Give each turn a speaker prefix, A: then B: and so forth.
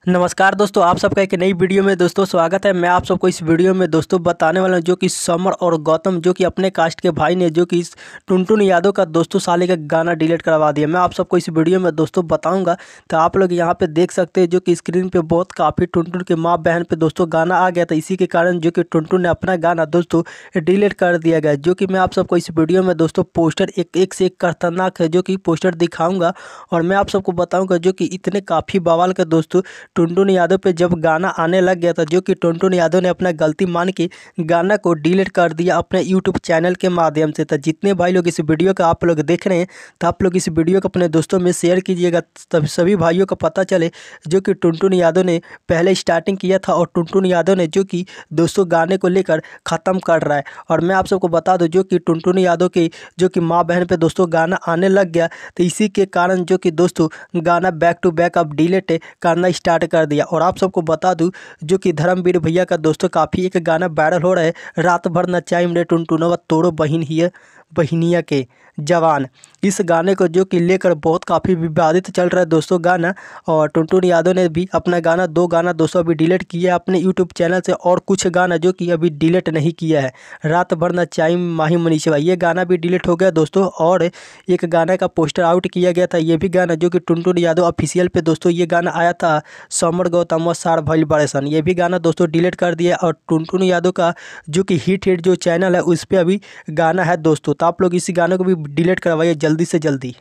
A: नमस्कार दोस्तों, आप सबका एक नई वीडियो में दोस्तों स्वागत है। मैं आप सबको इस वीडियो में दोस्तों बताने वाला हूं जो कि समर और गौतम जो कि अपने कास्ट के भाई ने जो कि इस टुनटुन यादव का दोस्तों साले का गाना डिलीट करवा दिया। मैं आप सबको इस वीडियो में दोस्तों बताऊंगा। तो आप लोग यहां पे देख सकते हैं जो कि स्क्रीन पे बहुत काफ़ी टुनटुन के माँ बहन पे दोस्तों गाना आ गया था। इसी के कारण जो कि टुनटुन ने अपना गाना दोस्तों डिलीट कर दिया गया, जो कि मैं आप सबको इस वीडियो में दोस्तों पोस्टर एक से एक खतरनाक है जो कि पोस्टर दिखाऊंगा। और मैं आप सबको बताऊँगा जो कि इतने काफ़ी बवाल का दोस्तों टुनटुन यादव पे जब गाना आने लग गया था, जो कि टुनटुन यादव ने अपना गलती मान के गाना को डिलीट कर दिया अपने यूट्यूब चैनल के माध्यम से। तो जितने भाई लोग इस वीडियो का आप लोग देख रहे हैं, तो आप लोग इस वीडियो को अपने दोस्तों में शेयर कीजिएगा, तब सभी भाइयों को पता चले जो कि टुनटुन यादव ने पहले स्टार्टिंग किया था और टुनटुन यादव ने जो कि दोस्तों गाने को लेकर ख़त्म कर रहा है। और मैं आप सबको बता दूं जो कि टुनटुन यादव की जो कि माँ बहन पे दोस्तों गाना आने लग गया, तो इसी के कारण जो कि दोस्तों गाना बैक टू बैक अब डिलीट करना स्टार्ट कर दिया। और आप सबको बता दूं जो कि धर्मवीर भैया का दोस्तों काफ़ी एक गाना वायरल हो रहा है, रात भर नचाई रे टुनटुनवा तोड़ो बहिन ही है बहिनिया के जवान। इस गाने को जो कि लेकर बहुत काफ़ी विवादित चल रहा है दोस्तों गाना। और टुनटुन यादव ने भी अपना गाना दो गाना दोस्तों अभी डिलीट किया है अपने यूट्यूब चैनल से, और कुछ गाना जो कि अभी डिलीट नहीं किया है। रात भर नचाई माही मनीषवा ये गाना भी डिलीट हो गया दोस्तों। और एक गाना का पोस्टर आउट किया गया था, ये भी गाना जो कि टुनटुन यादव ऑफिशियल पे दोस्तों ये गाना आया था, समर गौतम सार भइल बड़ेसन, ये भी गाना दोस्तों डिलीट कर दिया। और टुनटुन यादव का जो कि हिट हिट जो चैनल है उस पर अभी गाना है दोस्तों। तो आप लोग इस गाने को भी डिलीट करवाइए जल्दी से जल्दी।